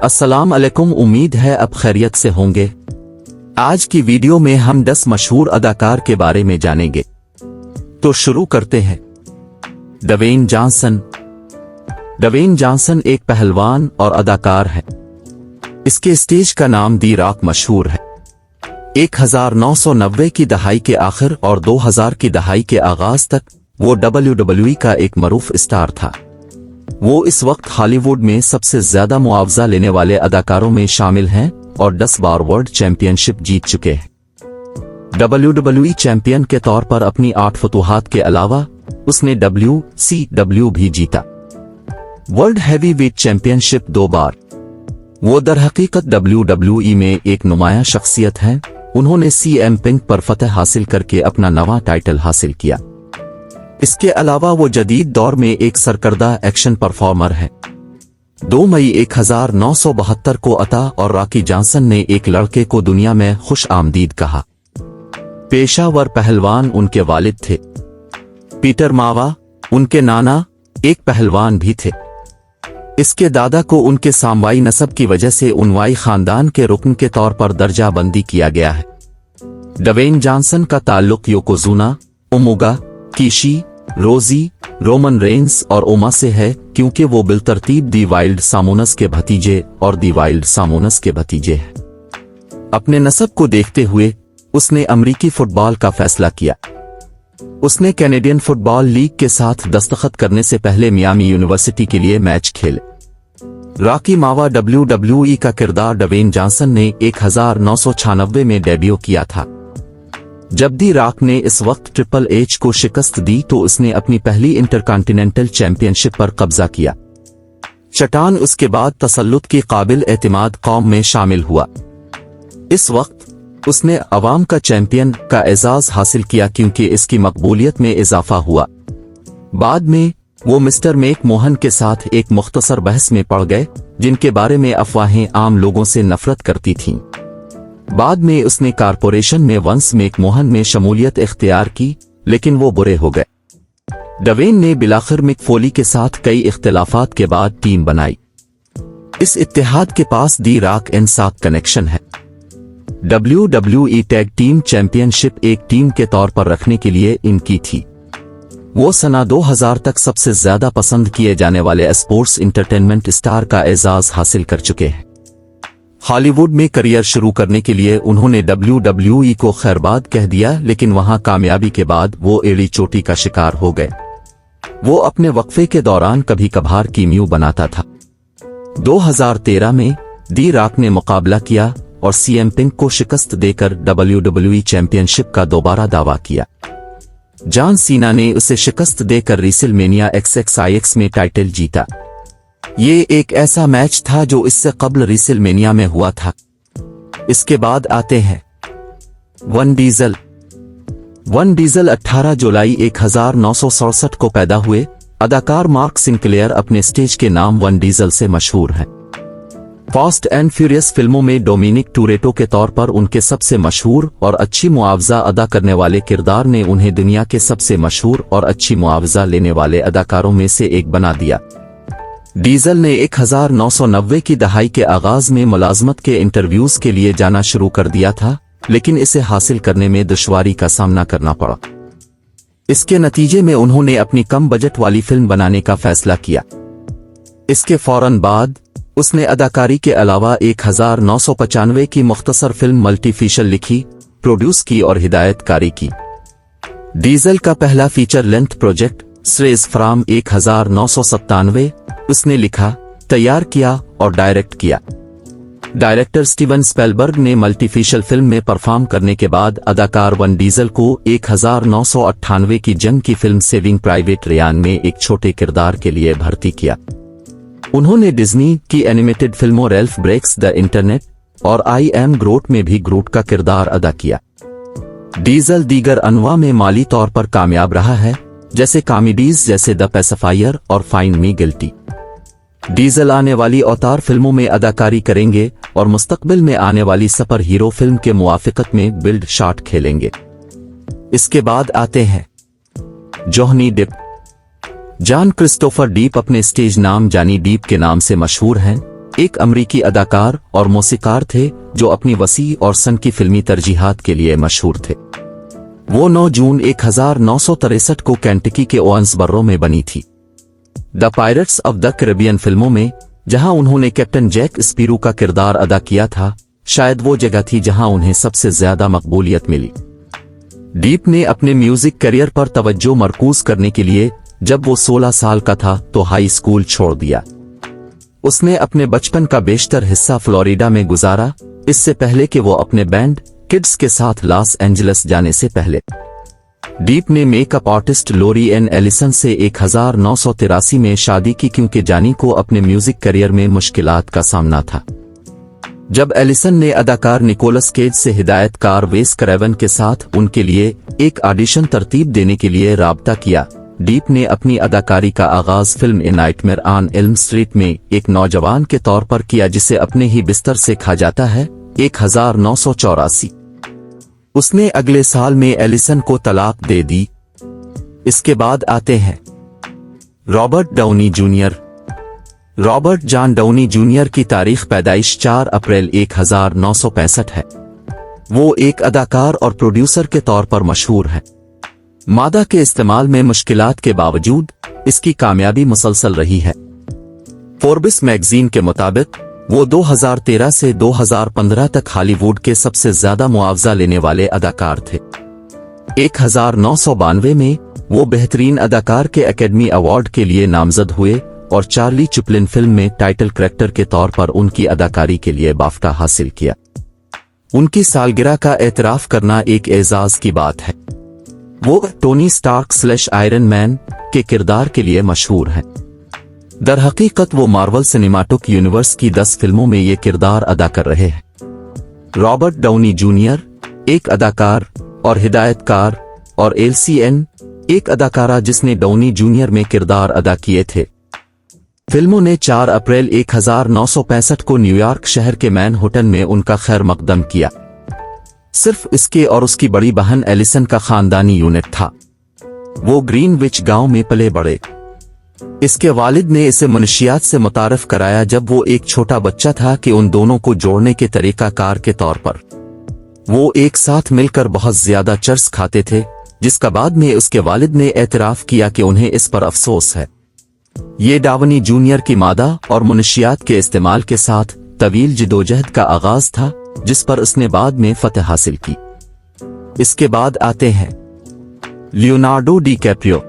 अस्सलाम अलैकुम। उम्मीद है अब खैरियत से होंगे। आज की वीडियो में हम 10 मशहूर अदाकार के बारे में जानेंगे। तो शुरू करते हैं। Dwayne Johnson. ड्वेन जॉनसन एक पहलवान और अदाकार है। इसके स्टेज का नाम दी रॉक मशहूर है। 1990 की दहाई के आखिर और 2000 की दहाई के आगाज तक वो WWE का एक मरूफ स्टार था। वो इस वक्त हॉलीवुड में सबसे ज्यादा मुआवजा लेने वाले अदाकारों में शामिल हैं और 10 बार वर्ल्ड चैंपियनशिप जीत चुके हैं। WWE चैंपियन के तौर पर अपनी 8 फतूहात के अलावा उसने WCW भी जीता। वर्ल्ड हैवीवेट चैंपियनशिप 2 बार। वो दरहकीकत WWE में एक नुमाया शख्सियत हैं। उन्होंने CM पिंक पर फतह हासिल करके अपना नवा टाइटल हासिल किया। इसके अलावा वो जदीद दौर में एक सरकर्दा एक्शन परफॉर्मर है। 2 मई 1972 को अता और रॉकी जॉनसन ने एक लड़के को दुनिया में खुश आमदीद कहा। पेशावर पहलवान उनके वालिद थे। पीटर मावा उनके नाना एक पहलवान भी थे। इसके दादा को उनके सामवाई नस्ब की वजह से उनवाई खानदान के रुकन के तौर पर दर्जा बंदी किया गया है। ड्वेन जॉनसन का ताल्लुक योकोजुना, ओमेगा, कीशी, रोजी, रोमन रेंस और ओमा से है, क्योंकि वो बिलतरतीब दी वाइल्ड सामोनस के भतीजे और दी वाइल्ड सामोनस के भतीजे हैं। अपने नस्ब को देखते हुए उसने अमरीकी फुटबॉल का फैसला किया। उसने कैनेडियन फुटबॉल लीग के साथ दस्तखत करने से पहले मियामी यूनिवर्सिटी के लिए मैच खेले। रॉकी मावा WWE का किरदार ड्वेन जॉनसन ने 1996 में डेब्यू किया था। जब दी रॉक ने इस वक्त ट्रिपल एच को शिकस्त दी तो उसने अपनी पहली इंटरकॉन्टिनेंटल चैंपियनशिप पर कब्जा किया। चट्टान उसके बाद तसल्लुत की काबिल एतमाद कौम में शामिल हुआ। इस वक्त उसने अवाम का चैंपियन का एजाज हासिल किया क्योंकि इसकी मकबूलियत में इजाफा हुआ। बाद में वो मिस्टर मैक मोहन के साथ एक मुख्तसर बहस में पड़ गए, जिनके बारे में अफवाहें आम लोगों से नफरत करती थीं। बाद में उसने कारपोरेशन में वंस मैक मोहन में शमूलियत इख्तियार की, लेकिन वो बुरे हो गए। ड्वेन ने बिलाखिर मिक फोली के साथ कई इख्तिलाफात के बाद टीम बनाई। इस इत्तेहाद के पास दी रॉक एंड साथ कनेक्शन है। WWE टैग टीम चैंपियनशिप एक टीम के तौर पर रखने के लिए इनकी थी। वो सना 2000 तक सबसे ज्यादा पसंद किए जाने वाले स्पोर्ट्स इंटरटेनमेंट स्टार का एजाज हासिल कर चुके हैं। हॉलीवुड में करियर शुरू करने के लिए उन्होंने WWE को खैरबाद कह दिया, लेकिन वहां कामयाबी के बाद वो एड़ी चोटी का शिकार हो गए। वो अपने वक्फे के दौरान कभी कभार कीमियो बनाता था। 2013 में दी रॉक ने मुकाबला किया और CM पिंक को शिकस्त देकर WWE चैंपियनशिप का दोबारा दावा किया। जॉन सीना ने उसे शिकस्त देकर रेसलमेनिया XXIX में टाइटल जीता। ये एक ऐसा मैच था जो इससे कबल रेसलमेनिया में हुआ था। इसके बाद आते हैं वन डीजल। वन डीजल 18 जुलाई 1967 को पैदा हुए। अदाकार मार्क सिंक्लेयर अपने स्टेज के नाम वन डीजल से मशहूर हैं। फास्ट एंड फ्यूरियस फिल्मों में डोमिनिक टोरेटो के तौर पर उनके सबसे मशहूर और अच्छी मुआवजा अदा करने वाले किरदार ने उन्हें दुनिया के सबसे मशहूर और अच्छी मुआवजा लेने वाले अदाकारों में से एक बना दिया। डीजल ने 1990 की दहाई के आगाज में मुलाजमत के इंटरव्यूज के लिए जाना शुरू कर दिया था, लेकिन इसे हासिल करने में दुश्वारी का सामना करना पड़ा। इसके नतीजे में उन्होंने अपनी कम बजट वाली फिल्म बनाने का फैसला किया। इसके फौरन बाद उसने अदाकारी के अलावा 1995 की मुख्तसर फिल्म मल्टीफिशल लिखी, प्रोड्यूस की और हिदायतकारी की। डीजल का पहला feature length project esterase from 1997 उसने लिखा, तैयार किया और डायरेक्ट किया। डायरेक्टर स्टीवन स्पीलबर्ग ने मल्टीफिशल फिल्म में परफॉर्म करने के बाद अदाकार वन डीजल को 1998 की जंग की फिल्म सेविंग प्राइवेट रियान में एक छोटे किरदार के लिए भर्ती किया। उन्होंने डिज्नी की एनिमेटेड फिल्मों रेल्फ ब्रेक्स द इंटरनेट और आई एम ग्रोट में भी ग्रूट का किरदार अदा किया। डीजल दीगर अनवा में माली तौर पर कामयाब रहा है, जैसे कॉमेडीज जैसे द पैसिफायर और फाइंड मी गिल्टी। डीजल आने वाली अवतार फिल्मों में अदाकारी करेंगे और मुस्तकबिल में आने वाली सुपर हीरो फिल्म के मुआफिकत में बिल्ड शॉट खेलेंगे। इसके बाद आते हैं Johnny Depp. John Christopher deep अपने स्टेज नाम जॉनी डीप के नाम से मशहूर हैं। एक अमरीकी अदाकार और मौसीकार थे जो अपनी वसी और सनकी फिल्मी तरजीहात के लिए मशहूर थे। वो 9 जून 1963 को केंटकी के ओवेंसबरो में बनी थी। The pirates of the Caribbean फिल्मों में, जहां उन्होंने कैप्टन जैक स्पैरो का किरदार अदा किया था, शायद वो जगह थी जहां उन्हें सबसे ज्यादा मकबूलियत मिली। डीप ने अपने म्यूजिक करियर पर तवज्जो मरकूज करने के लिए जब वो 16 साल का था तो हाई स्कूल छोड़ दिया। उसने अपने बचपन का बेशतर हिस्सा फ्लोरिडा में गुजारा, इससे पहले कि वो अपने बैंड किड्स के साथ लॉस एंजलिस जाने से पहले। डीप ने मेकअप आर्टिस्ट लोरी एन एलिसन से 1983 में शादी की क्योंकि जानी को अपने म्यूजिक करियर में मुश्किलात का सामना था। जब एलिसन ने अदाकार निकोलस केज से हिदायतकार वेस क्रेवन के साथ उनके लिए एक ऑडिशन तरतीब देने के लिए राब्ता किया, डीप ने अपनी अदाकारी का आगाज film A nightmare on Elm street में एक नौजवान के तौर पर किया जिसे अपने ही बिस्तर से खा जाता है, 1984। उसने अगले साल में एलिसन को तलाक दे दी। इसके बाद आते हैं Robert Downey Junior. Robert John Downey Junior की तारीख पैदाइश 4 अप्रैल 1965 है। वो एक अदाकार और प्रोड्यूसर के तौर पर मशहूर है। मादा के इस्तेमाल में मुश्किलात के बावजूद इसकी कामयाबी मुसलसल रही है। फोर्ब्स मैगजीन के मुताबिक वो 2013 से 2015 तक हॉलीवुड के सबसे ज्यादा मुआवजा लेने वाले अदाकार थे। 1992 में वो बेहतरीन अदाकार के एकेडमी अवार्ड के लिए नामजद हुए और चार्ली चैपलिन फिल्म में टाइटल कैरेक्टर के तौर पर उनकी अदाकारी के लिए बाफ्टा हासिल किया। उनकी सालगिरह का एतराफ करना एक एजाज की बात है। वो टोनी स्टार्क / आयरन मैन के किरदार के लिए मशहूर हैं। दर हकीकत वो मार्वल सिनेमाटिक यूनिवर्स की 10 फिल्मों में ये किरदार अदा कर रहे हैं। रॉबर्ट डाउनी जूनियर एक अदाकार और हिदायतकार और एलसीएन एक अदाकारा जिसने डाउनी जूनियर में किरदार अदा किए थे। फिल्मों ने 4 अप्रैल 1965 को न्यूयॉर्क शहर के मैनहट्टन में उनका खैर मकदम किया। सिर्फ इसके और उसकी बड़ी बहन एलिसन का खानदानी यूनिट था। वो ग्रीनविच गांव में पले बड़े। इसके वालिद ने इसे मनशियात से मुतारफ कराया जब वो एक छोटा बच्चा था कि उन दोनों को जोड़ने के तरीकाकार के तौर पर वो एक साथ मिलकर बहुत ज्यादा चर्स खाते थे, जिसका बाद में उसके वालिद ने एतराफ किया कि उन्हें इस पर अफसोस है। ये डावनी जूनियर की मादा और मनशियात के इस्तेमाल के साथ तवील जिदोजहद का आगाज था जिस पर उसने बाद में फतह हासिल की। इसके बाद आते हैं Leonardo D Caprio.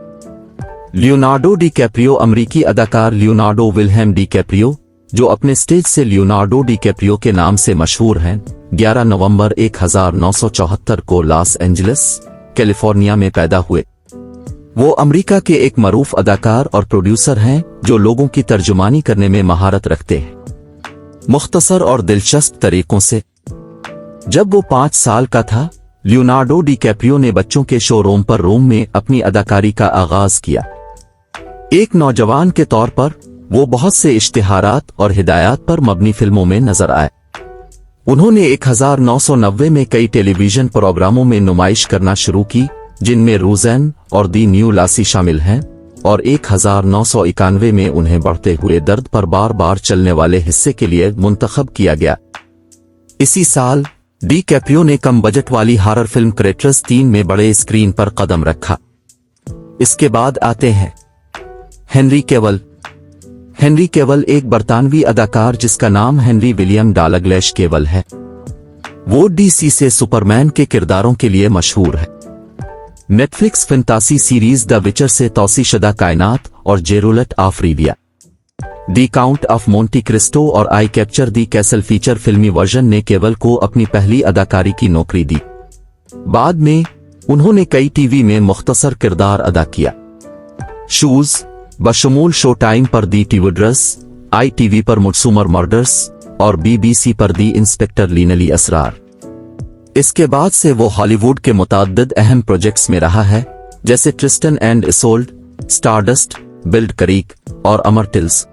Leonardo D Caprio अमरीकी अदाकार लियोनार्डो विल्हेम डी कैप्रियो, जो अपने स्टेज से लियोनार्डो डी कैप्रियो के नाम से मशहूर हैं, 11 नवंबर 1974 को लॉस एंजलिस, कैलिफोर्निया में पैदा हुए। वो अमेरिका के एक मरूफ अदाकार और प्रोड्यूसर हैं जो लोगों की तर्जुमानी करने में महारत रखते हैं, मुख्तसर और दिलचस्प तरीकों से। जब वो 5 साल का था, लियोनार्डो डी कैप्रियो ने बच्चों के शोरूम पर रोम में अपनी अदाकारी का आगाज किया। एक नौजवान के तौर पर वो बहुत से इश्तिहारात और हिदायत पर मबनी फिल्मों में नजर आए। उन्होंने 1990 में कई टेलीविजन प्रोग्रामों में नुमाइश करना शुरू की, जिनमें रूज़ैन और दी न्यू लासी शामिल हैं, और 1991 में उन्हें बढ़ते हुए दर्द पर बार बार चलने वाले हिस्से के लिए मुंतखब किया गया। इसी साल डी कैप्रियो ने कम बजट वाली हॉरर फिल्म क्रेटर्स 3 में बड़े स्क्रीन पर कदम रखा। इसके बाद आते हैं हेनरी कैविल। हेनरी कैविल एक बरतानवी अदाकार जिसका नाम हेनरी विलियम डगलस कैविल है। वो डीसी से सुपरमैन के किरदारों के लिए मशहूर है। नेटफ्लिक्स फैंटासी सीरीज द विचर से तौसीशुदा कायनात और Geralt of Rivia, the Count of Monte Cristo और I capture the castle feature फिल्मी वर्जन ने कैविल को अपनी पहली अदाकारी की नौकरी दी। बाद में उन्होंने कई टीवी में मुख्तसर किरदार अदा किया। शूज बशमूल शो टाइम पर दी टीवुड्रस, ITV पर मुडसुमर मर्डर्स और BBC पर दी इंस्पेक्टर लीनली असरार। इसके बाद से वो हॉलीवुड के मुताद्दिद अहम प्रोजेक्ट्स में रहा है, जैसे Tristan and Isolde, Stardust, blood creek और अमरटिल्स।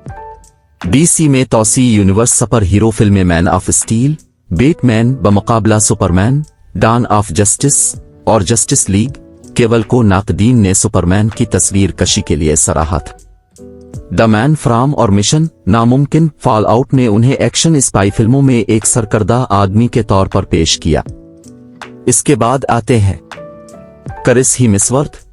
DC में तौसी यूनिवर्स सुपर हीरो फिल्में मैन ऑफ स्टील, बैटमैन बमुकाबला सुपरमैन, डॉन ऑफ जस्टिस और जस्टिस लीग। कैविल को नाकदीन ने सुपरमैन की तस्वीर कशी के लिए सराहा था। द मैन फ्रॉम और मिशन नामुमकिन फॉल आउट ने उन्हें एक्शन स्पाई फिल्मों में एक सरकर्दा आदमी के तौर पर पेश किया। इसके बाद आते हैं Chris Hemsworth.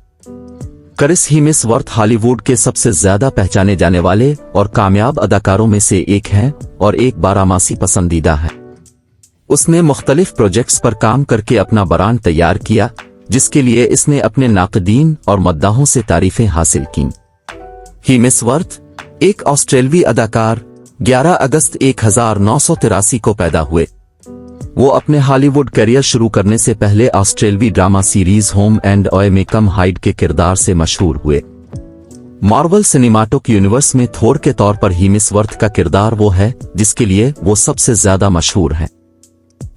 Chris Hemsworth Hollywood के सबसे ज्यादा पहचाने जाने वाले और कामयाब अदाकारों में से एक हैं और एक बारहमासी पसंदीदा है। उसने मुख्तलिफ प्रोजेक्ट्स पर काम करके अपना ब्रांड तैयार किया, जिसके लिए इसने अपने नाक़दीन और मद्दाहों से तारीफें हासिल कीं। हेम्सवर्थ एक ऑस्ट्रेलवी अदाकार 11 अगस्त 1983 को पैदा हुए। वो अपने हॉलीवुड करियर शुरू करने से पहले ऑस्ट्रेलवी drama series Home and Away में कम हाइड के किरदार से मशहूर हुए। मार्वल सिनेमाटिक यूनिवर्स में थोर के तौर पर हेम्सवर्थ का किरदार वो है जिसके लिए वो सबसे ज्यादा मशहूर है।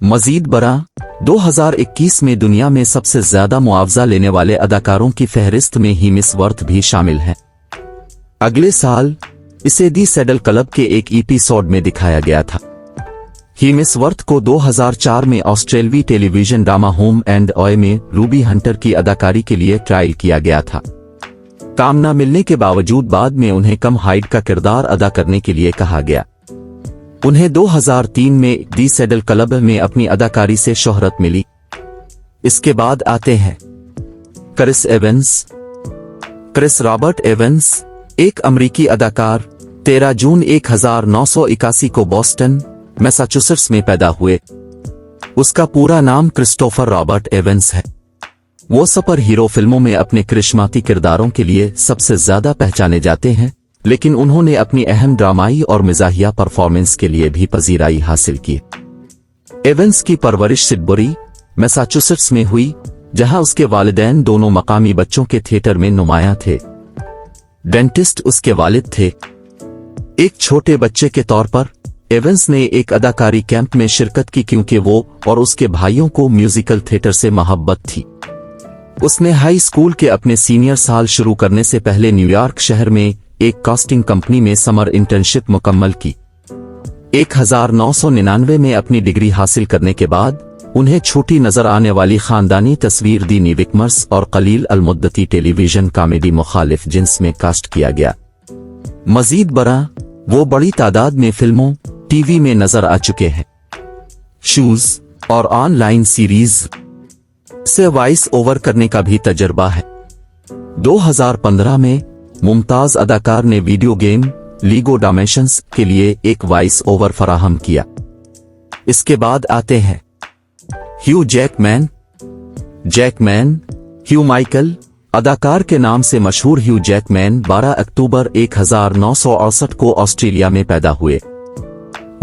मजीद बरा 2021 में दुनिया में सबसे ज्यादा मुआवजा लेने वाले अदाकारों की फहरिस्त में हेम्सवर्थ भी शामिल हैं। अगले साल इसे दी सैडल क्लब के एक एपिसोड में दिखाया गया था। हेम्सवर्थ को 2004 में ऑस्ट्रेलवी television drama Home and Away में रूबी हंटर की अदाकारी के लिए ट्रायल किया गया था। काम न मिलने के बावजूद बाद में उन्हें कम हाइट का किरदार अदा करने के लिए कहा गया। उन्हें 2003 में दी सैडल क्लब में अपनी अदाकारी से शोहरत मिली। इसके बाद आते हैं Chris Evans. Chris Robert Evans एक अमरीकी अदाकार 13 जून 1981 को बोस्टन, मैसाचुसेट्स में पैदा हुए। उसका पूरा नाम क्रिस्टोफर रॉबर्ट एवंस है। वो सुपर हीरो फिल्मों में अपने करिश्माती किरदारों के लिए सबसे ज्यादा पहचाने जाते हैं, लेकिन उन्होंने अपनी अहम ड्रामाई और मिजाहिया परफॉर्मेंस के लिए भी पजीराई हासिल की। एवंस की परवरिश सिडबरी, मैसाचुसेट्स में हुई, जहां उसके वालिदैन दोनों मकामी बच्चों के थिएटर में नुमायां थे। डेंटिस्ट उसके वालिद थे। एक छोटे बच्चे के तौर पर एवंस ने एक अदाकारी कैंप में शिरकत की क्योंकि वो और उसके भाइयों को म्यूजिकल थिएटर से मोहब्बत थी। उसने हाई स्कूल के अपने सीनियर साल शुरू करने से पहले न्यूयॉर्क शहर में एक कास्टिंग कंपनी में समर इंटर्नशिप मुकम्मल की। 1999 में अपनी डिग्री हासिल करने के बाद उन्हें छोटी नजर आने वाली खानदानी तस्वीर दी निविकमर्स और कलील अलमुद्दती टेलीविजन कॉमेडी मुखालिफ जिन्स में कास्ट किया गया। मजीद बरा वो बड़ी तादाद में फिल्मों, टीवी में नजर आ चुके हैं। शूज और ऑनलाइन सीरीज से वॉइस ओवर करने का भी तजर्बा है। 2015 में मुमताज अदाकार ने वीडियो गेम लीगो डायमेंशंस के लिए एक वॉइस ओवर फराहम किया। इसके बाद आते हैं ह्यू जैकमैन। ह्यू माइकल अदाकार के नाम से मशहूर ह्यू जैकमैन 12 अक्टूबर 1968 को ऑस्ट्रेलिया में पैदा हुए।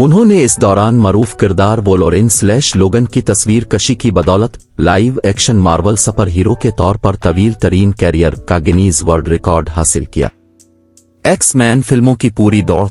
उन्होंने इस दौरान मरूफ किरदार वोल्वरिन/लोगन की तस्वीर कशी की बदौलत live action Marvel super hero के तौर पर तवील तरीन कैरियर का गिनीज वर्ल्ड रिकॉर्ड हासिल किया। एक्स-मैन फिल्मों की पूरी दौड़।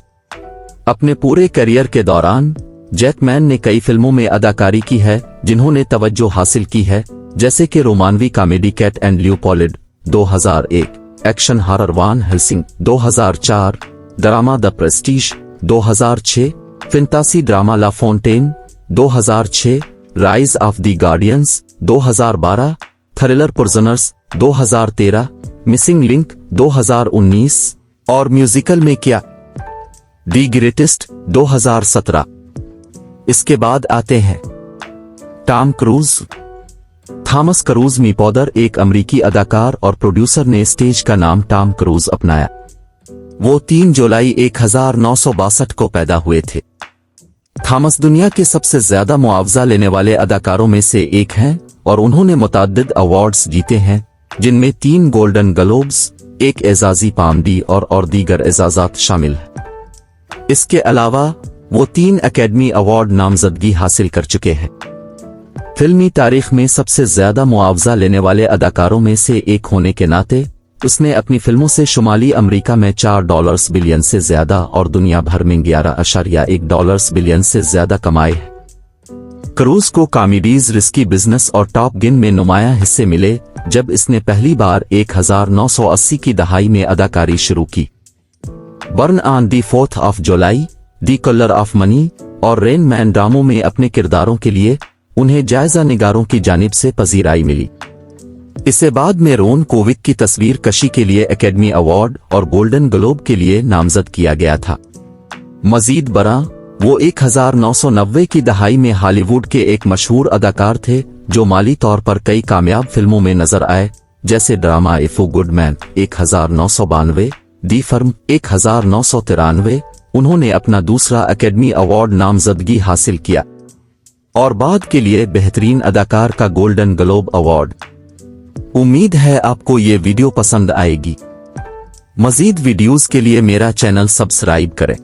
अपने पूरे करियर के दौरान जैकमैन ने कई फिल्मों में अदाकारी की है जिन्होंने तवज्जो हासिल की है, जैसे कि रोमानवी comedy Kate and Leopold 2001, action horror Van Helsing 2004, drama the prestige 2006, fantasy drama La Fontaine 2006, Rise of the Guardians 2012, thriller Prisoners 2013, Missing Link 2019 और म्यूजिकल में क्या दी ग्रेटेस्ट 2017। इसके बाद आते हैं टॉम क्रूज। थॉमस क्रूज मीपोदर एक अमरीकी अदाकार और प्रोड्यूसर ने स्टेज का नाम टॉम क्रूज अपनाया। वो 3 जुलाई 1962 को पैदा हुए थे। थॉमस दुनिया के सबसे ज्यादा मुआवजा लेने वाले अदाकारों में से एक हैं और उन्होंने मुतअद्दिद अवार्ड्स जीते हैं, जिनमें 3 गोल्डन ग्लोब्स, 1 एजाजी पामडी और दीगर एजाजात शामिल हैं। इसके अलावा वो 3 एकेडमी अवार्ड नामजदगी हासिल कर चुके हैं। फिल्मी तारीख में सबसे ज्यादा मुआवजा लेने वाले अदाकारों में से एक होने के नाते उसने अपनी फिल्मों से शुमाली अमेरिका में $4 बिलियन से ज्यादा और दुनिया भर में $11.1 बिलियन से ज्यादा कमाए हैं। क्रूज को कॉमेडीज रिस्की बिजनेस और टॉप गन में नुमायां हिस्से मिले जब इसने पहली बार 1980 की दहाई में अदाकारी शुरू की। Burn on the 4th of July, the colour of money और रेन मैन ड्रामों में अपने किरदारों के लिए उन्हें जायजा निगारों की जानिब से पजीराई मिली। इसे बाद में रोन कोविक की तस्वीर कशी के लिए एकेडमी अवार्ड और गोल्डन ग्लोब के लिए नामजद किया गया था। मजीद बरा, वो 1990 की दहाई में हॉलीवुड के एक मशहूर अदाकार थे जो माली तौर पर कई कामयाब फिल्मों में नजर आए, जैसे drama a few good man 1992, the firm 1993। उन्होंने अपना दूसरा एकेडमी अवार्ड नामजदगी हासिल किया और बाद के लिए बेहतरीन अदाकार का गोल्डन ग्लोब अवार्ड। उम्मीद है आपको ये वीडियो पसंद आएगी। मजीद वीडियोस के लिए मेरा चैनल सब्सक्राइब करें।